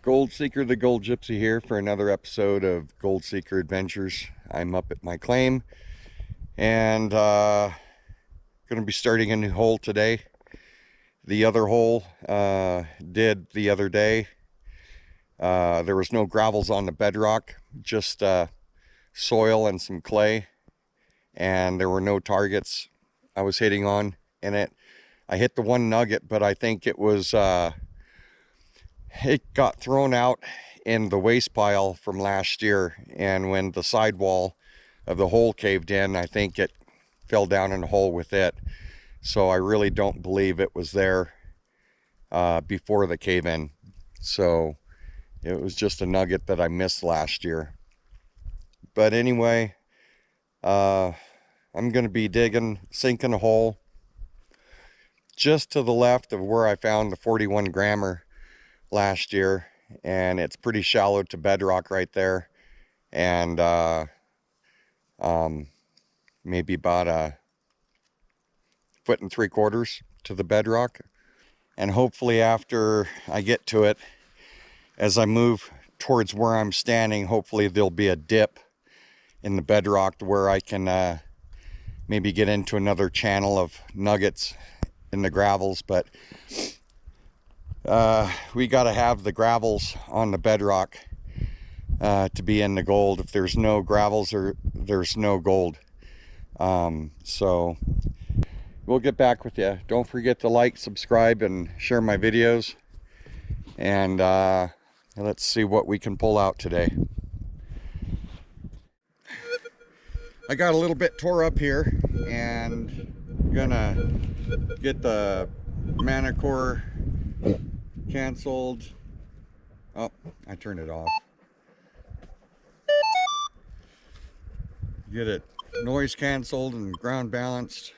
Gold Seeker, the Gold Gypsy here for another episode of Gold Seeker Adventures. I'm up at my claim and going to be starting a new hole today. The other hole did the other day. There was no gravels on the bedrock, just soil and some clay, and there were no targets I was hitting on in it. I hit the one nugget, but I think it was it got thrown out in the waste pile from last year, and when the sidewall of the hole caved in, I think it fell down in the hole with it. So I really don't believe it was there before the cave-in. So it was just a nugget that I missed last year. But anyway, I'm going to be sinking a hole just to the left of where I found the 41 grammer last year, and it's pretty shallow to bedrock right there, and maybe about 1.75 foot to the bedrock. And hopefully after I get to it, as I move towards where I'm standing, hopefully there'll be a dip in the bedrock where I can maybe get into another channel of nuggets in the gravels. But we got to have the gravels on the bedrock to be in the gold. If there's no gravels, there's no gold. So we'll get back with you. Don't forget to like, subscribe, and share my videos. And let's see what we can pull out today. I got a little bit tore up here, and I'm gonna get the manicore canceled. Oh, I turned it off. Get it noise canceled and ground balanced.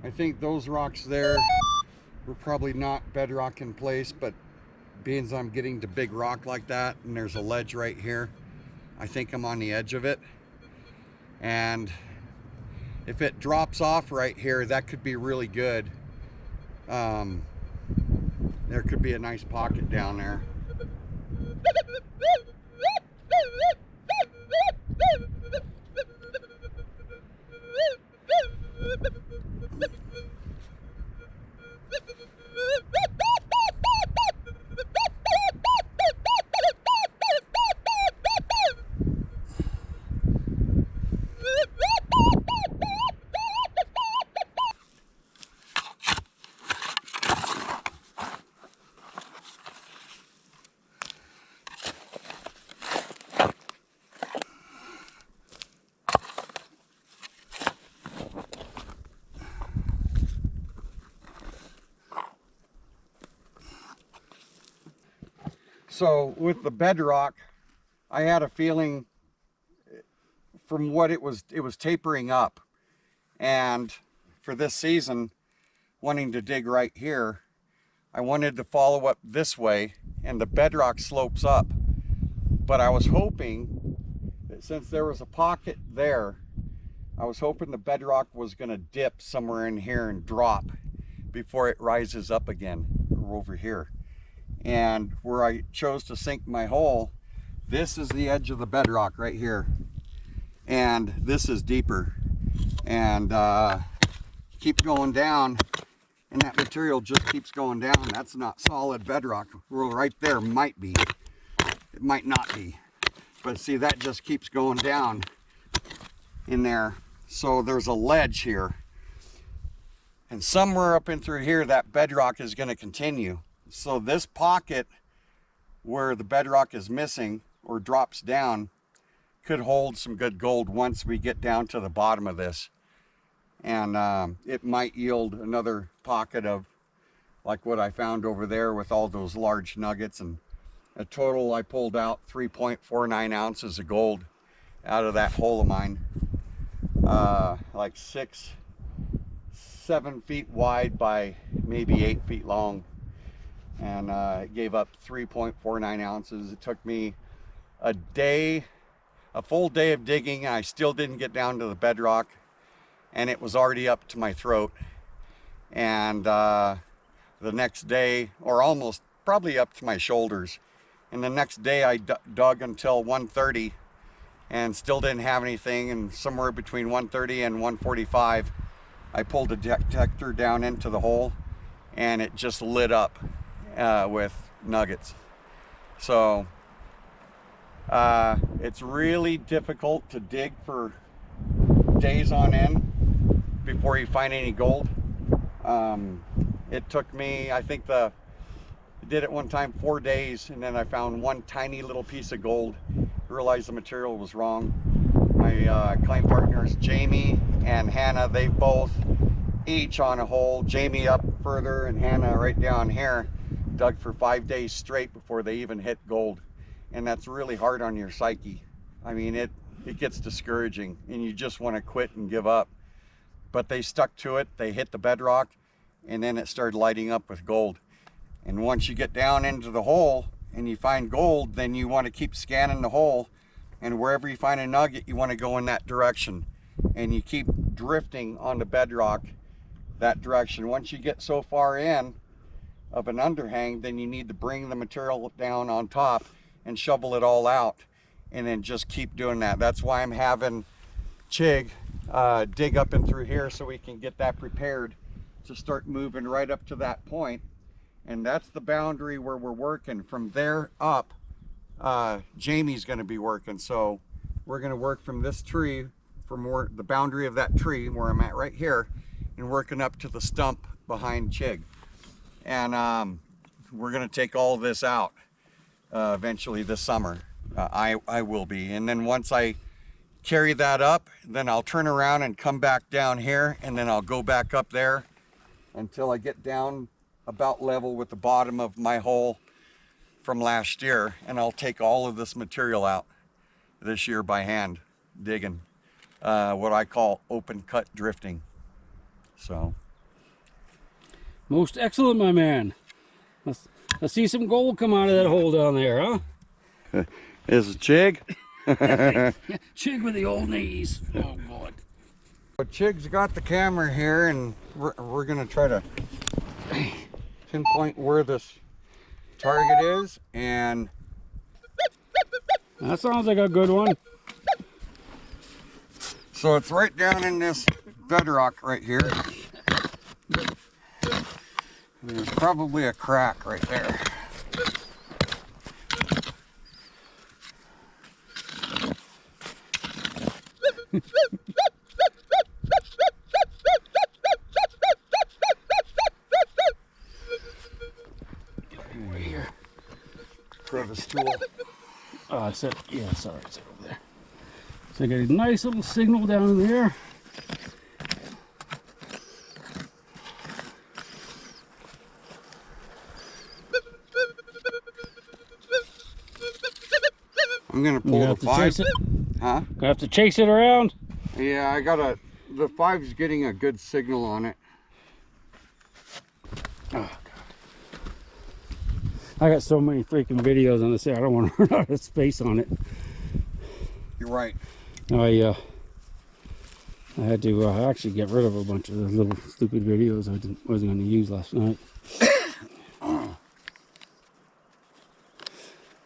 I think those rocks there were probably not bedrock in place, but being as I'm getting to big rock like that, and there's a ledge right here, I think I'm on the edge of it. And if it drops off right here, that could be really good. There could be a nice pocket down there. So with the bedrock, I had a feeling from what it was tapering up. And for this season, wanting to dig right here, I wanted to follow up this way, and the bedrock slopes up. But I was hoping since there was a pocket there, I was hoping the bedrock was going to dip somewhere in here and drop before it rises up again over here. And where I chose to sink my hole, this is the edge of the bedrock right here, and this is deeper, and keep going down, and that material just keeps going down. That's not solid bedrock. Well, right there might be, it might not be, but see, that just keeps going down in there. So there's a ledge here, and somewhere up in through here that bedrock is going to continue. So this pocket where the bedrock is missing or drops down could hold some good gold once we get down to the bottom of this. And it might yield another pocket of like what I found over there with all those large nuggets. And a total, I pulled out 3.49 ounces of gold out of that hole of mine. Like 6-7 feet wide by maybe 8 feet long. And it gave up 3.49 ounces. It took me a full day of digging. I still didn't get down to the bedrock, and it was already up to my throat. And the next day, or almost probably up to my shoulders, and the next day I dug until 1:30 and still didn't have anything. And somewhere between 1:30 and 1:45 I pulled a detector down into the hole, and it just lit up with nuggets. So it's really difficult to dig for days on end before you find any gold. It took me, I think I did it one time 4 days, and then I found one tiny little piece of gold. Realized the material was wrong. My claim partners Jamie and Hannah, they both each on a hole, Jamie up further and Hannah right down here, dug for 5 days straight before they even hit gold. And that's really hard on your psyche. I mean, it gets discouraging and you just want to quit and give up. But they stuck to it, they hit the bedrock, and then it started lighting up with gold. And once you get down into the hole and you find gold, then you want to keep scanning the hole, and wherever you find a nugget, you want to go in that direction, and you keep drifting on the bedrock that direction. Once you get so far in of an underhang, then you need to bring the material down on top and shovel it all out, and then just keep doing that. That's why I'm having Chig dig up and through here so we can get that prepared to start moving right up to that point. And that's the boundary where we're working. From there up, Jamie's going to be working. So we're going to work from this tree, from the boundary of that tree where I'm at right here, and working up to the stump behind Chig. And we're going to take all of this out eventually this summer. I will be. And then once I carry that up, then I'll turn around and come back down here, and then I'll go back up there until I get down about level with the bottom of my hole from last year, and I'll take all of this material out this year by hand digging, what I call open cut drifting. So most excellent, my man. Let's see some gold come out of that hole down there, huh? Is it Chig? Chig with the old knees. Oh God. But Chig's got the camera here, and we're gonna try to pinpoint where this target is, and that sounds like a good one. So it's right down in this bedrock right here. There's probably a crack right there. Grab a stool. Oh, it's it. Yeah, sorry, it's over there. So I got a nice little signal down there. I'm gonna pull the 5. Huh? Gonna have to chase it around. Yeah, the 5's getting a good signal on it. Oh God. I got so many freaking videos on this here, I don't want to run out of space on it. You're right. I had to actually get rid of a bunch of the little stupid videos I wasn't going to use last night.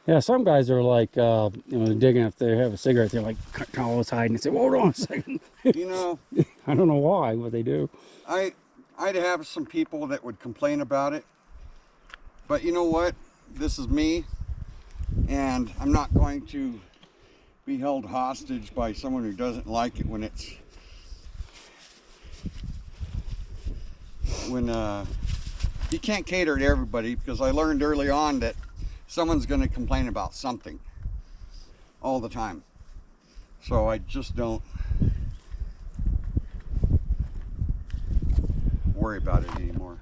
Yeah, some guys are like, digging if they have a cigarette, they're like cutting all his hide and say, "Hold on a second." You know, I don't know why, but they do. I'd have some people that would complain about it, but you know what? This is me, and I'm not going to be held hostage by someone who doesn't like it when you can't cater to everybody, because I learned early on that someone's going to complain about something all the time. So I just don't worry about it anymore.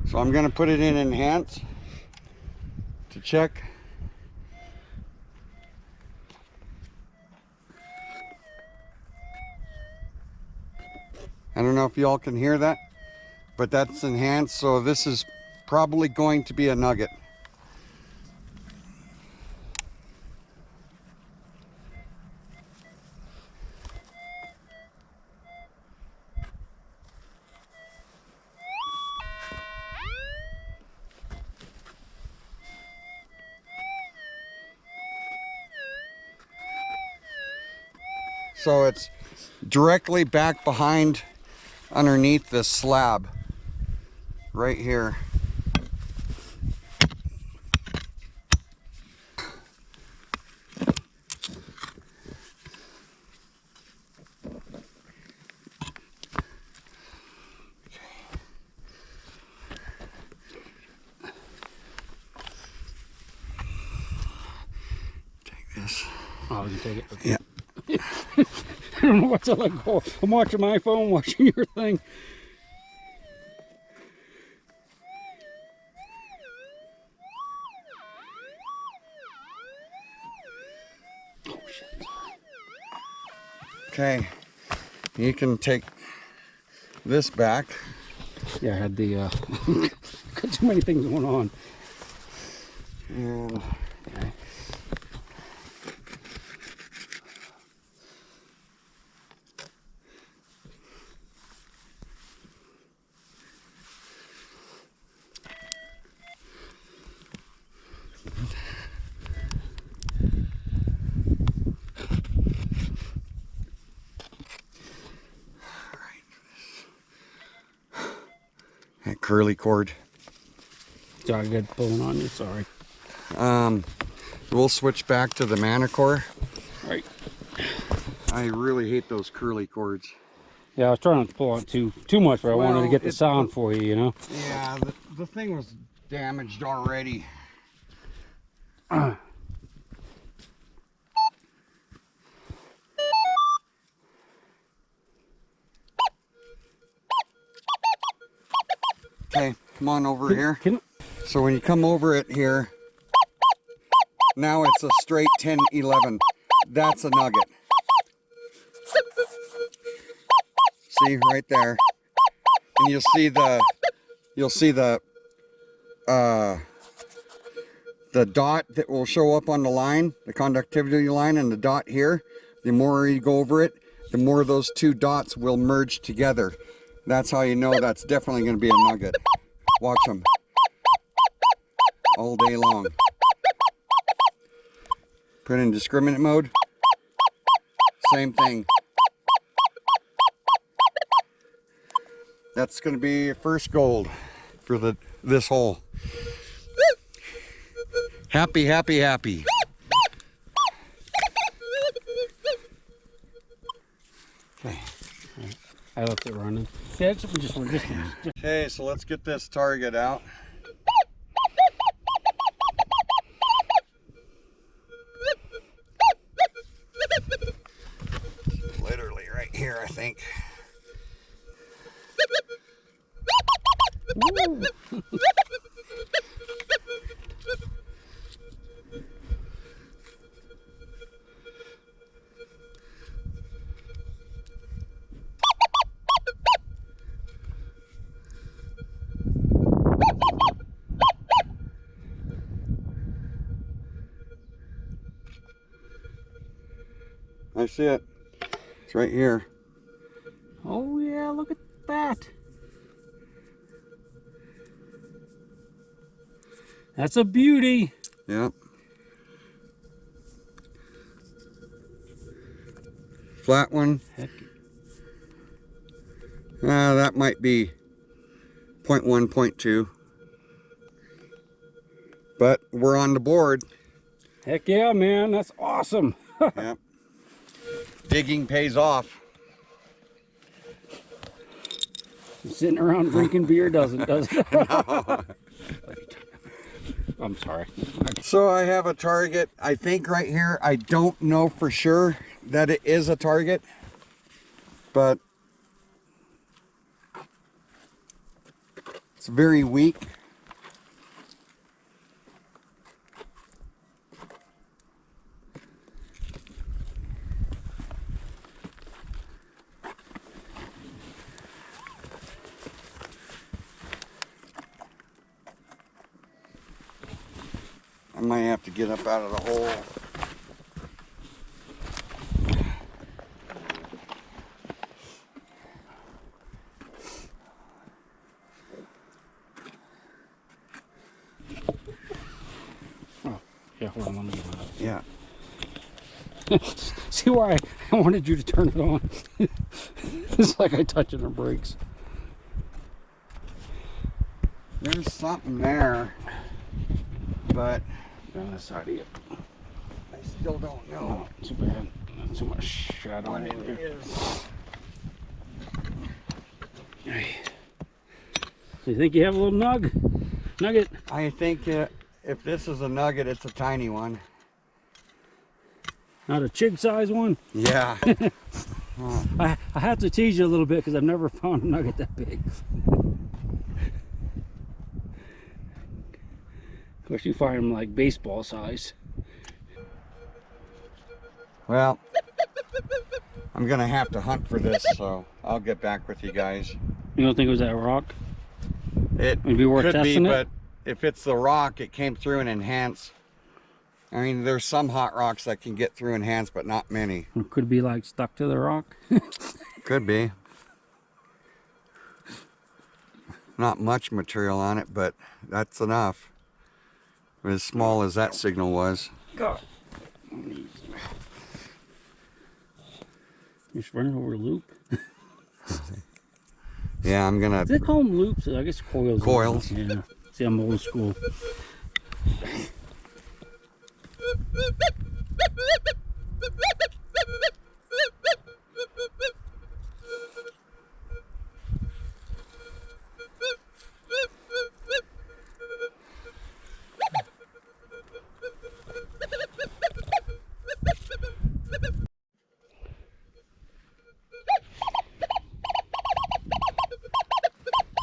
So I'm going to put it in enhance to check. I don't know if y'all can hear that, but that's enhanced, so this is probably going to be a nugget. So it's directly back behind underneath this slab right here. Take this. Oh, you can take it. Okay. Yeah. I don't know what to let go. I'm watching my phone, watching your thing. Oh shit. Okay, you can take this back. Yeah, I had the got too many things going on. And Okay. that curly cord. So I got pulling on you, sorry. We'll switch back to the Manicore. Right. I really hate those curly cords. Yeah, I was trying not to pull on too much, but I wanted to Well, get the sound for you, you know. Yeah, the thing was damaged already. Okay, come on over here. So when you come over it here, now it's a straight 10-11. That's a nugget. See right there, and you'll see the dot that will show up on the line, the conductivity line, and the dot here. The more you go over it, the more those two dots will merge together. That's how you know that's definitely going to be a nugget. Watch them all day long. Put in discriminant mode. Same thing. That's going to be first gold for this hole. Happy, happy, happy. Okay. I left it running. Yeah, it's just Okay, so let's get this target out. Literally right here, I think. I see it. It's right here. Oh yeah, look at that. That's a beauty. Yep. Flat one. Heck. That might be 0.1, 0.2. But we're on the board. Heck yeah, man. That's awesome. Yep. Digging pays off. Sitting around drinking beer doesn't, does it? No. I'm sorry. So I have a target, I think right here. I don't know for sure that it is a target, but it's very weak. I might have to get up out of the hole. Oh, yeah, hold on. Let me get it up. Yeah. See why I wanted you to turn it on? It's like I touching the brakes. There's something there, but On this side of you. I still don't know Oh, too bad. Too much shadow what over it here. is. Hey. So you think you have a little nugget? I think if this is a nugget, it's a tiny one. Not a chig size one? Yeah. I have to tease you a little bit because I've never found a nugget that big. Of course, you find them like baseball size. Well, I'm gonna have to hunt for this, so I'll get back with you guys. You don't think it was that rock? It It'd be worth could be, testing it? but if it's the rock, it came through and enhanced. I mean, there's some hot rocks that can get through enhanced, but not many. It could be like stuck to the rock. Could be. Not much material on it, but that's enough. As small as that signal was. God. Just running over a loop. Yeah, I'm gonna. Do they call them loops? I guess coils. Coils. Yeah. See, I'm old school.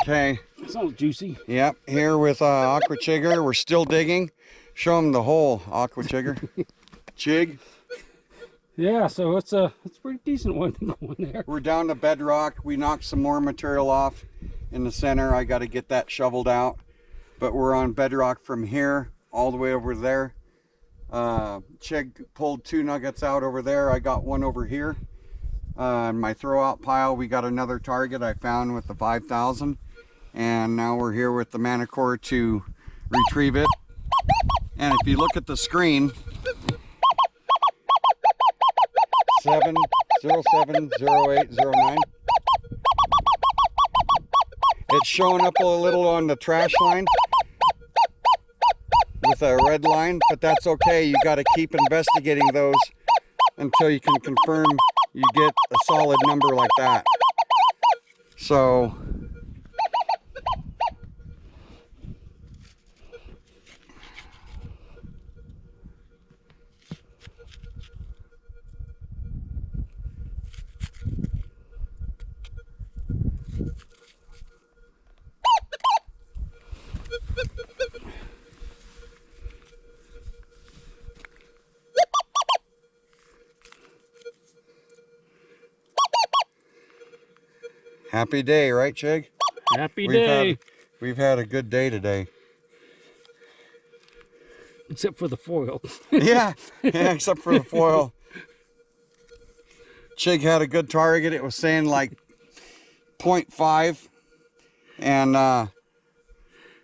Okay. Sounds juicy. Yep. Here with Aquachigger, we're still digging. Show them the hole, Aquachigger. Chig. Yeah, so it's a pretty decent one going there. We're down to bedrock. We knocked some more material off in the center. I got to get that shoveled out. But we're on bedrock from here all the way over there. Chig pulled 2 nuggets out over there. I got one over here. In my throwout pile, we got another target I found with the 5,000. And now we're here with the Manicore to retrieve it. And if you look at the screen, 7070809. It's showing up a little on the trash line with a red line, but that's okay. You got to keep investigating those until you can confirm you get a solid number like that. So happy day, right, Chig? Happy day. We've had a good day today. Except for the foil. Yeah, except for the foil. Chig had a good target. It was saying like 0.5, and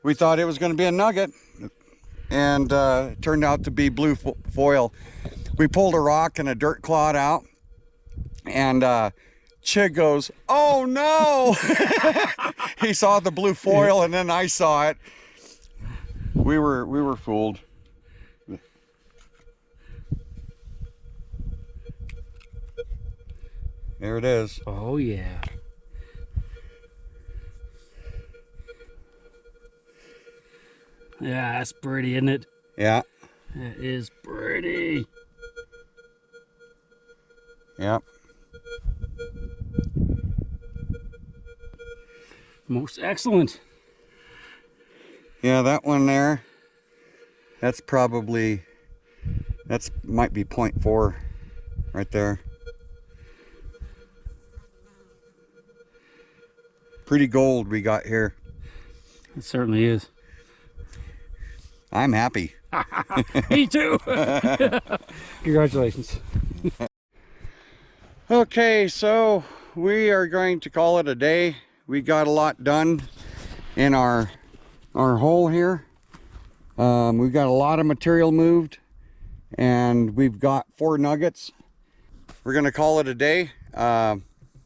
we thought it was going to be a nugget, and it turned out to be blue foil. We pulled a rock and a dirt clod out, and Chig goes, "Oh no!" He saw the blue foil, and then I saw it. We were fooled. There it is. Oh yeah. Yeah, that's pretty, isn't it? Yeah. It is pretty. Yep. Most excellent. Yeah, that one there. That's might be 0.4 right there. Pretty gold we got here. It certainly is. I'm happy. Me too. Congratulations. Okay, so we are going to call it a day. We got a lot done in our hole here. We've got a lot of material moved, and we've got 4 nuggets. We're gonna call it a day.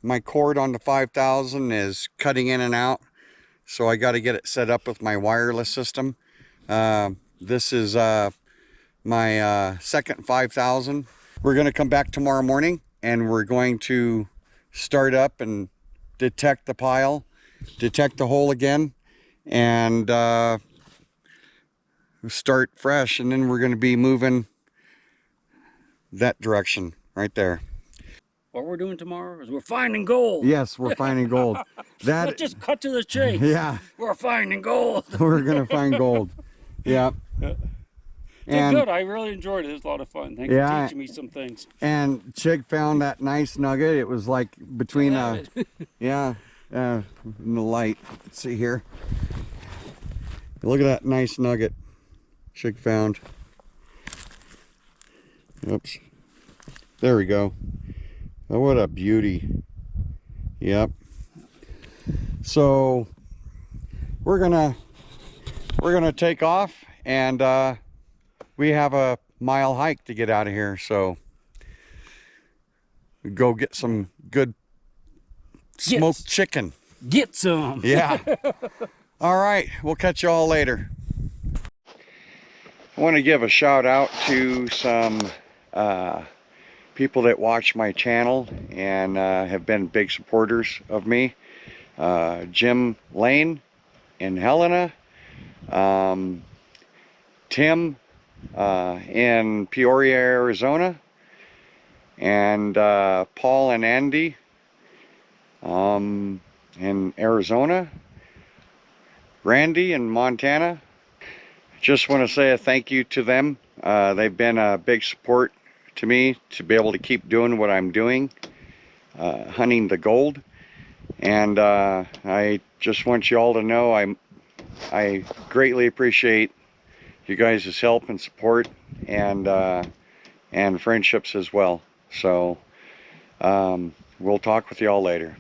My cord on the 5000 is cutting in and out, so I got to get it set up with my wireless system. This is my second 5000. We're gonna come back tomorrow morning, and we're going to start up and detect the pile, detect the hole again, and start fresh. And then we're going to be moving that direction right there. What we're doing tomorrow is we're finding gold. Yes, we're finding gold. Let's just cut to the chase. Yeah, We're finding gold. we're gonna find gold. Yeah. Did good. I really enjoyed it. It was a lot of fun. Thanks for teaching me some things. And Chig found that nice nugget. It was like between yeah, in the light. Let's see here. Look at that nice nugget Chig found. Oops. There we go. Oh, what a beauty. Yep. So we're gonna take off, and we have a mile hike to get out of here, so go get some good smoked chicken. Get some. Yeah. All right, we'll catch you all later. I want to give a shout out to some people that watch my channel and have been big supporters of me. Jim Lane in Helena, Tim in Peoria, Arizona, and Paul and Andy in Arizona, Randy in Montana. Just want to say a thank you to them. They've been a big support to me to be able to keep doing what I'm doing, hunting the gold. And I just want you all to know I greatly appreciate you guys' help and support, and friendships as well. So we'll talk with you all later.